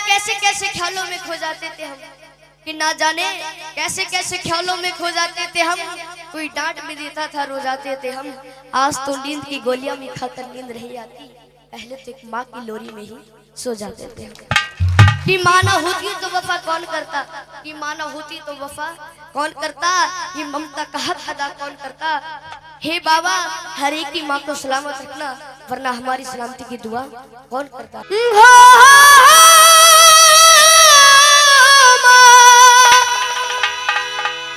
कैसे कैसे ख्यालों में खो जाते थे हम, कि ना जाने कैसे कैसे ख्यालों में खो जाते थे हम। कोई डांट भी देता था रो जाते थे हम। आज तो नींद की गोलियां भी खाकर नींद नहीं आती, पहले तो एक माँ की लोरी में ही सो जाते थे हम। कि माँ ना होती तो वफा कौन करता, कि माँ ना होती तो वफा कौन करता, कि ममता का हक अदा कौन करता। हे बाबा हर एक की माँ को सलामत रखना, वरना हमारी सलामती की दुआ कौन करता।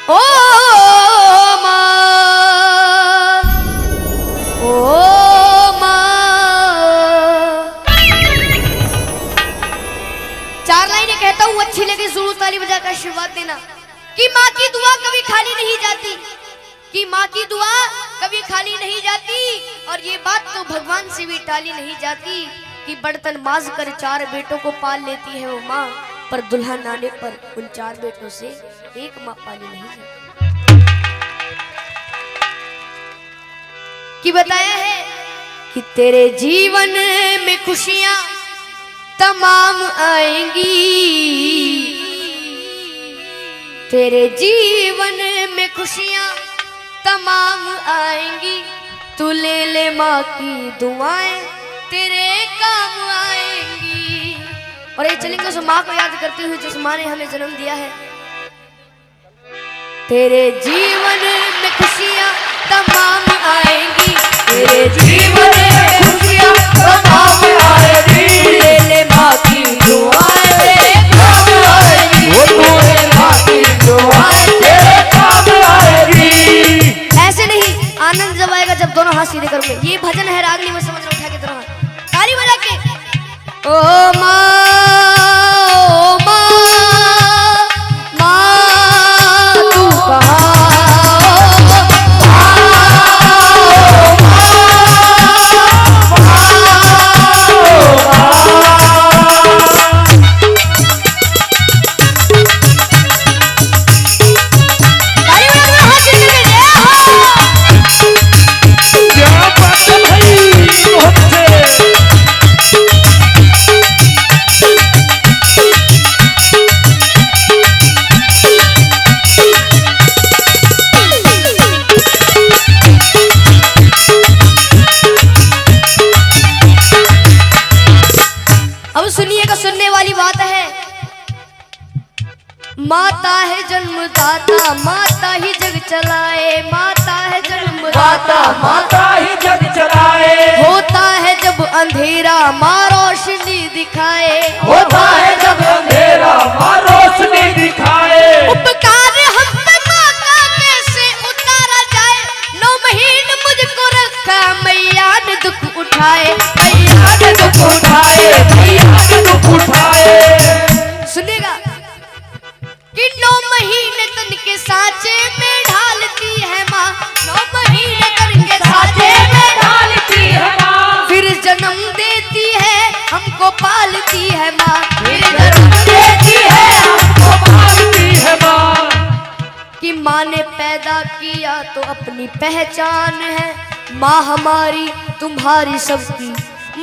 ओ माँ, ओ माँ। चार लाइनें कहता हूँ, अच्छी लगे जरूर ताली बजाकर आशीर्वाद देना। कि माँ की दुआ कभी खाली नहीं जाती, कि माँ की दुआ कभी खाली नहीं जाती। और ये बात तो भगवान से भी टाली नहीं जाती, कि बर्तन माज कर 4 बेटों को पाल लेती है वो माँ, पर दुल्हन आने पर उन 4 बेटों से एक माँ पाली नहीं जाती। कि बताया है कि तेरे जीवन में खुशियां तमाम आएंगी, तेरे जीवन में खुशियां तमाम आएंगी। तू ले ले माँ की दुआएं तेरे काम आएंगी। और ये चलेंगे उस माँ को याद करते हुए जिस माँ ने हमें जन्म दिया है। तेरे जीवन में खुशियां तमाम आएंगी, तेरे जीवन में खुशियां तमाम आएंगी। ले ले माँ की दुआएं तेरे काम आएंगी, ले माँ की दुआएं तेरे काम आएंगी। ऐसे नहीं, आनंद जब आएगा जब दोनों हाथ सीधे करोगे। ये भजन है रागनी में, समझ लो, उठा के दोनों हाथ ताली बजा के। ओ माँ, ओ माँ, माँ तू कहाँ। माता है जन्मदाता, माता ही जग चलाए, माता है जन्मदाता, माता ही जग चलाए। होता है जब अंधेरा माँ रोशनी दिखाए, होता है जब अंधेरा माँ रोशनी दिखाए। उपकार हम पे माँ का कैसे उतारा जाए, 9 महीने मुझको रखा मैया ने दुख उठाए, मैया ने दुख उठाए, मैया ने दुख उठाए। सुनिएगा कि 9 महीने तन के सांचे में ढालती है माँ, 9 महीने तन के सांचे में ढालती है माँ, फिर जन्म देती है हमको पालती है माँ, फिर जन्म देती है हमको पालती है माँ। कि माँ ने पैदा किया तो अपनी पहचान है, माँ हमारी तुम्हारी सबकी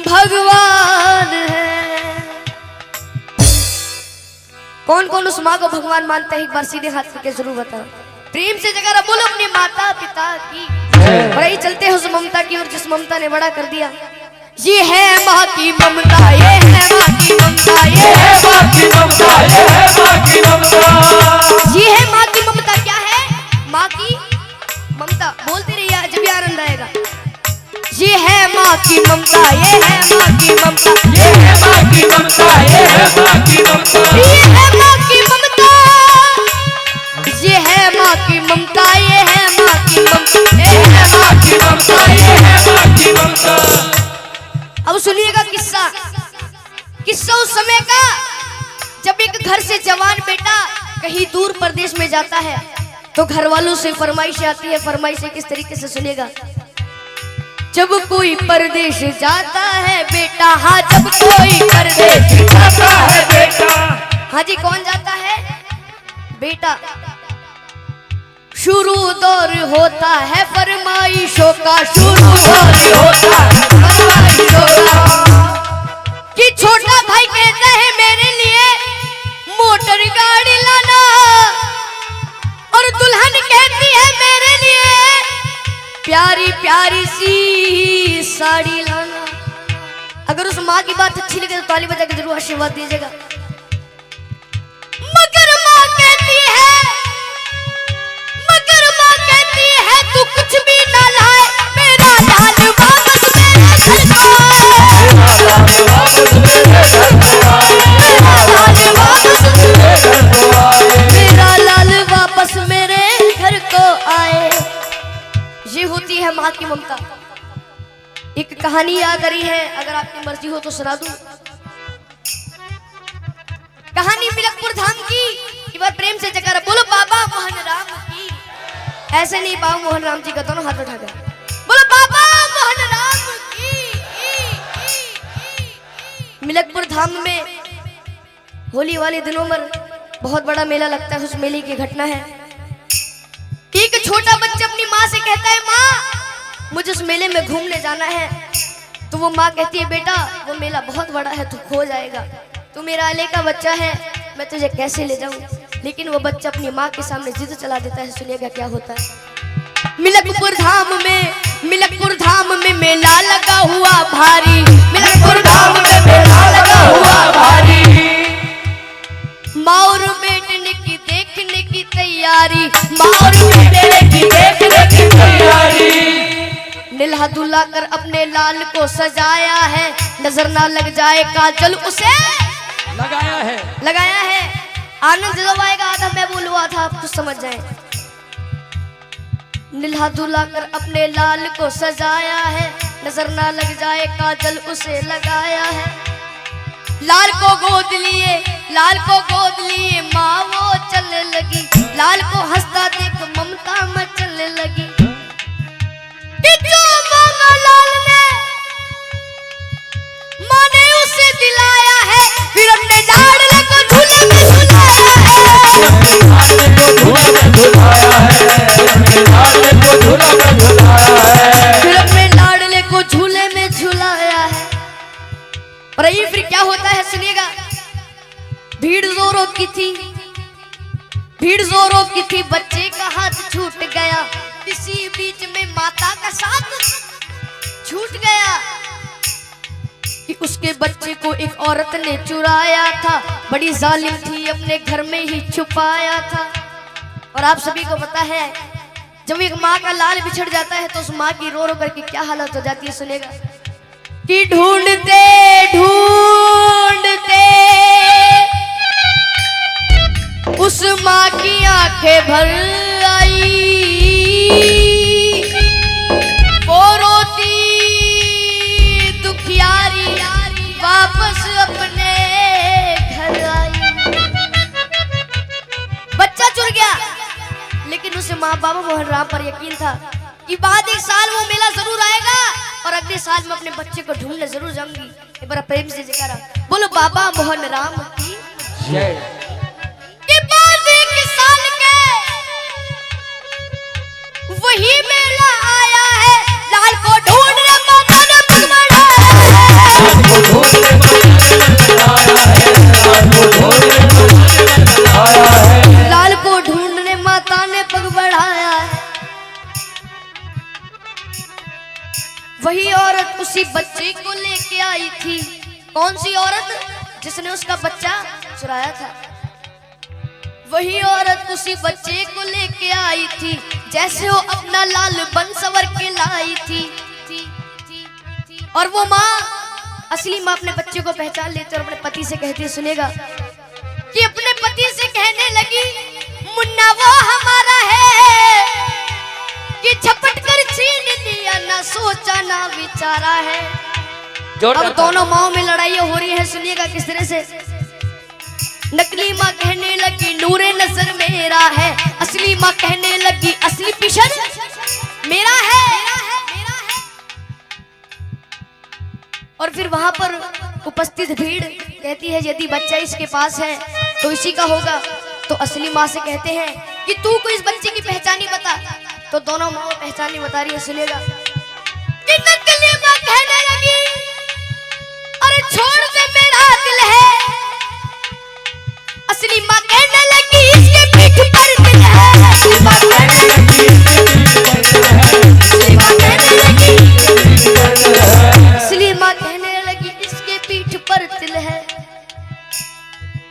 भगवान है। कौन कौन उस माँ को भगवान मानता है, एक बार सीधे हाथ करके जरूर बताओ। प्रेम से जगह बोलो अपने माता पिता की। और यही चलते हैं उस ममता की ओर जिस ममता ने बड़ा कर दिया। ये है माँ की ममता, ये है माँ की ममता, ये है माँ की ममता, ये है माँ की ममता, ये है माँ की ममता। क्या है माँ की ममता? बोलते रहिए जब भी आनंद आएगा। ये है माँ की ममता, ये है माँ की ममता, ये है माँ की ममता, ये है माँ की ममता, ये है माँ की ममता, ये है माँ की ममता, ये है माँ की ममता, ये है माँ की ममता, ये है माँ की ममता। अब सुनिएगा किस्सा, किस्सा उस समय का जब एक घर से जवान बेटा कहीं दूर प्रदेश में जाता है तो घर वालों से फरमाइश आती है। फरमाइश किस तरीके से सुनेगा। जब कोई परदेश जाता है बेटा, हाँ जब कोई परदेश जाता है बेटा, हाँ जी कौन जाता है बेटा। शुरू दौर होता है फरमाइशों का, शुरू दौर होता है फरमाइशों का। कि छोटा भाई कहता है मेरे लिए प्यारी सी साड़ी लाना। अगर उस माँ की बात अच्छी लगे तो ताली बजा के जरूर आशीर्वाद दीजिएगा। मगर माँ कहती है तू कुछ भी ना लाए, मेरा लाल वापस मेरे घर को आए, मेरा लाल वापस मेरे घर को आए। ये होती है माँ की ममता। एक कहानी याद आ रही है, अगर आपकी मर्जी हो तो सुना दूं। कहानी मिलकपुर धाम की। एक बार प्रेम से जयकारा बोलो बाबा मोहन राम की। ऐसे नहीं, बाबा मोहन राम जी का दोनों हाथ उठा कर बोलो बाबा मोहन राम की। मिलकपुर धाम में होली वाले दिनों में बहुत बड़ा मेला लगता है। उस मेले की घटना है, एक छोटा बच्चा अपनी माँ से कहता है माँ मुझे उस मेले में घूमने जाना है। तो वो माँ कहती है बेटा वो मेला बहुत बड़ा है, तू खो जाएगा, तू मेरा अले का बच्चा है, मैं तुझे कैसे ले जाऊं। लेकिन वो बच्चा अपनी माँ के सामने जिद चला देता है। सुनिएगा क्या होता है। मिलकपुर धाम में मेला लगा हुआ भारी, मिलकपुर धाम में मेला लगा हुआ भारी। माँ और बेटने की देखने की तैयारी, माँ और बेटने की देखने की तैयारी। निल्हा दुल्हा कर अपने लाल को सजाया है, नजर ना लग जाए काजल उसे लगाया है। आनंद जब आएगा आधा मैं बोलुआ था, आप कुछ समझ जाए। निल्हा दुल्हा कर अपने लाल को सजाया है, नजर ना लग जाए काजल उसे लगाया है। लाल को गोद लिए माँ वो चलने लगी, लाल को हंसता देख ममता मचलने लगी। कि जो मांगा लाल ने माँ ने उसे दिलाया है, फिर अपने लाडले को झूले में झुलाया है। फिर अपने लाडले को झूले में झुलाया है। और ये फिर क्या होता है सुनिएगा। भीड़ जोरों की थी, बच्चे का हाथ छूट गया, इसी बीच में माता का साथ छूट गया। कि उसके बच्चे को एक औरत ने चुराया था, बड़ी जालिम थी, अपने घर में ही छुपाया था। और आप सभी को पता है जब एक माँ का लाल बिछड़ जाता है तो उस माँ की रो रो करके क्या हालत हो जाती है। सुनेगा कि ढूंढते उस माँ की आंखें भर आई, वो रोती दुखियारी वापस अपने घर आई। बच्चा चुर गया, लेकिन उसे माँ बाबा मोहन राम पर यकीन था कि बाद एक साल वो मेला जरूर आएगा और अगले साल मैं अपने बच्चे को ढूंढने जरूर जाऊंगी। एक बार प्रेम से जयकारा बोलो बाबा मोहन राम की जय। बाद एक साल के वही मेला आया है, लाल को ढूंढने माता ने पग बढ़ाया है, लाल को ढूंढने माता ने पग बढ़ाया है। वही औरत उसी बच्चे को लेके आई थी। कौन सी औरत? जिसने उसका बच्चा चुराया था। वही औरत उसी बच्चे को लेके आई थी, जैसे वो अपना लाल बन सवर के लाई थी। और वो माँ, असली माँ अपने बच्चे को पहचान लेती और अपने पति से कहती है। सुनेगा कि अपने पति से कहने लगी मुन्ना वो हमारा है कि झपट कर छीन लिया, ना सोचा ना विचारा है। अब दोनों माओं में लड़ाइयाँ हो रही है। सुनिएगा किस तरह से। नकली माँ कहने लगी नूरे नजर मेरा है, असली माँ कहने लगी असली पिशन मेरा है। और फिर वहां पर उपस्थित भीड़ कहती है यदि बच्चा इसके पास है तो इसी का होगा। तो असली माँ से कहते हैं कि तू को इस बच्चे की पहचानी बता। तो दोनों माँ पहचानी बता रही है। सुनेगा कि नकली माँ कहने लगी अरे छोड़ दे मेरा दिल है, असली माँ कहने लगी इसके पीठ पर दिल है, असली माँ कहने लगी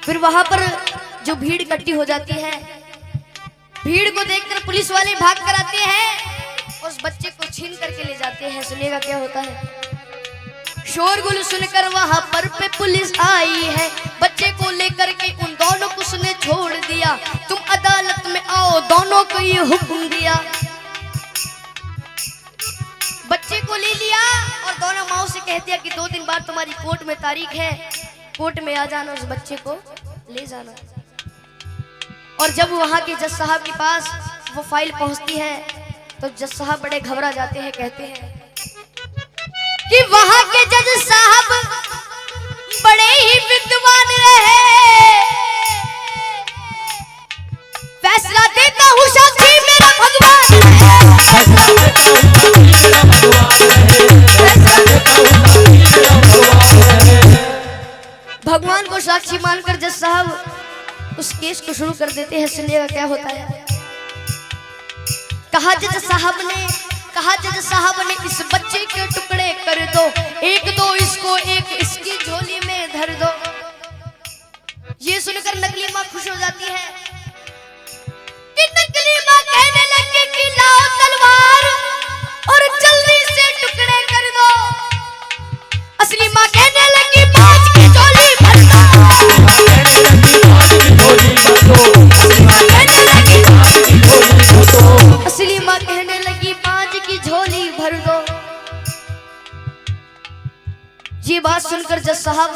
फिर वहां पर जो भीड़ इकट्ठी हो जाती है, भीड़ को देखकर पुलिस वाले भाग कर आते हैं, उस बच्चे को छीन करके ले जाते हैं। सुनिएगा क्या होता है। शोरगुल सुनकर वहां पर पे पुलिस आई है, बच्चे को लेकर के उन दोनों को उसने छोड़ दिया। तुम अदालत में आओ, दोनों को ये हुक्म दिया। बच्चे को ले लिया और दोनों माओ से कह दिया कि 2 दिन बाद तुम्हारी कोर्ट में तारीख है, कोर्ट में आ जाना, उस बच्चे को ले जाना। और जब वहां के जज साहब के पास वो फाइल पहुंचती है तो जज साहब बड़े घबरा जाते हैं, कहते हैं कि वहां के जज साहब बड़े ही विद्वान रहे, फैसला देता हूं साक्षी मेरा भगवान भगवान को साक्षी मानकर जज साहब उस केस को शुरू कर देते हैं। सुनिएगा क्या होता है। कहा जज साहब ने इस बच्चे के टुकड़े कर दो, एक दो इसको, एक इसकी झोली में धर दो। ये सुनकर नकली माँ खुश हो जाती है कि नकली माँ कहने लगी कि लाओ तलवार और जल्दी से टुकड़े कर दो। असली माँ कहने लगी बाज की झोली भर दो। असली माँ कहने लगी बाज की झोली भर दो। ये बात सुनकर जज साहब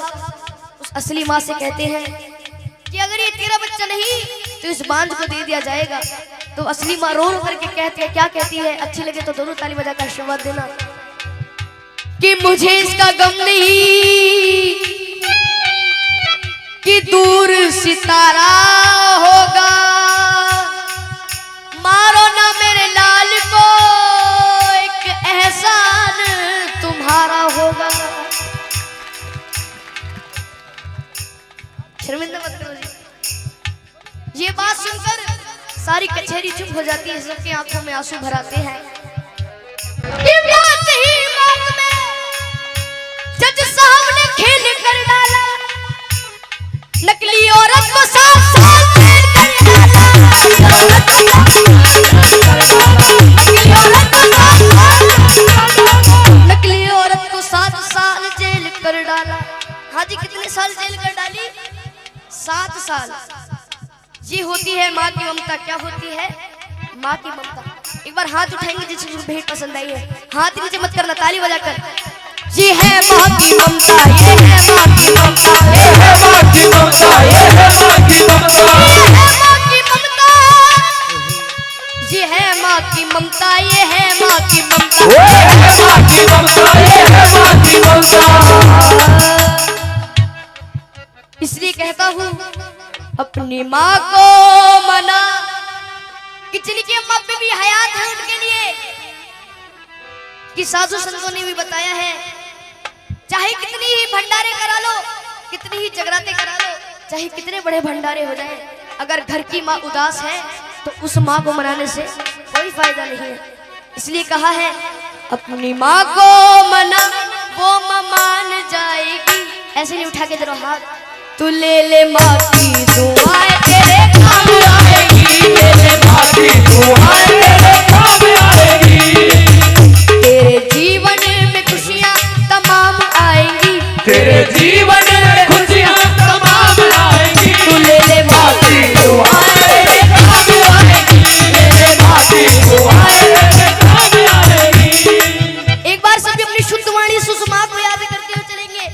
उस असली माँ से कहते हैं कि अगर ये तेरा बच्चा नहीं तो इस बांझ को दे दिया जाएगा। तो असली माँ रो रो करके कहती है, क्या कहती है, अच्छी लगे तो दोनों ताली बजाकर आशीर्वाद देना कि मुझे इसका गम नहीं कि दूर सितारा होगा, मारो ना मेरे लाल को, एक एहसान तुम्हारा होगा। शर्मिंदा मत करो जी। ये बात सुनकर सारी कचहरी चुप हो जाती है, सबकी आंखों में आंसू भर आते हैं। जज साहब ने खेल कर डाला, नकली औरत को 7 साल जेल कर डाला। नकली औरत को 7 साल जेल कर डाला। हाँ जी, कितने साल जेल कर डाली? 7 साल। ये होती है माँ की ममता। क्या होती है? माँ की ममता। एक बार हाथ उठाएंगे जिसको भेंट पसंद आई है, हाथ नीचे मत करना, ताली बजाकर। ये है माँ की ममता, ये है माँ की ममता, ये है माँ की ममता, ये है माँ की ममता, ये है माँ की ममता, ये है माँ की ममता, ये है माँ की ममता, ये है माँ की ममता। इसलिए कहता हूँ अपनी माँ को मना कि जिनकी अम्मा पे भी हयात है उनके लिए, कि साधु संतों ने भी बताया है, चाहे कितनी ही भंडारे करा लो, कितनी ही जगराते करा लो, चाहे कितने बड़े भंडारे हो जाए, अगर घर की माँ उदास है तो उस माँ को मनाने से कोई फायदा नहीं है। इसलिए कहा है अपनी माँ को मना, वो माँ मान जाएगी। ऐसे नहीं उठा के जरा हाथ, तू ले ले माँ की दुआएं तेरे काम आएगी, ले ले माँ की दुआएं तेरे काम आएगी। तेरे जीवन में खुशियाँ तमाम आएंगी, तेरे जीवन में खुशियाँ तमाम आएंगी। तू ले ले माँ की दुआएं तेरे काम आएगी, ले ले माँ की दुआएं तेरे काम आएगी। एक बार सभी अपनी शुद्ध वाणी सुषमा को याद करते हुए चलेंगे।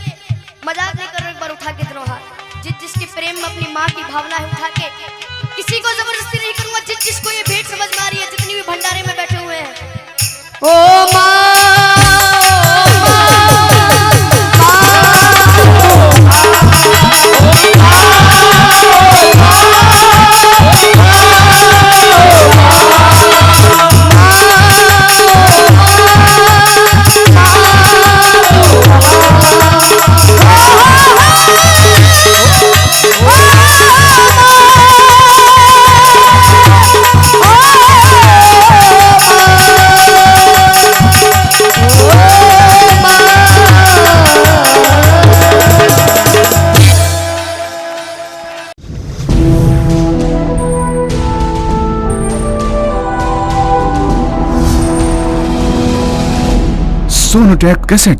मजाक नहीं कर रहे, एक बार उठा के दोनों हाथ। जिसके प्रेम में अपनी माँ की भावना है उठा के, किसी को जबरदस्ती नहीं करूंगा। जिसको ये भेंट समझ में आ रही है, जितनी भी भंडारे में बैठे हुए हैं, ओ माँ सोनोटेक कैसेट।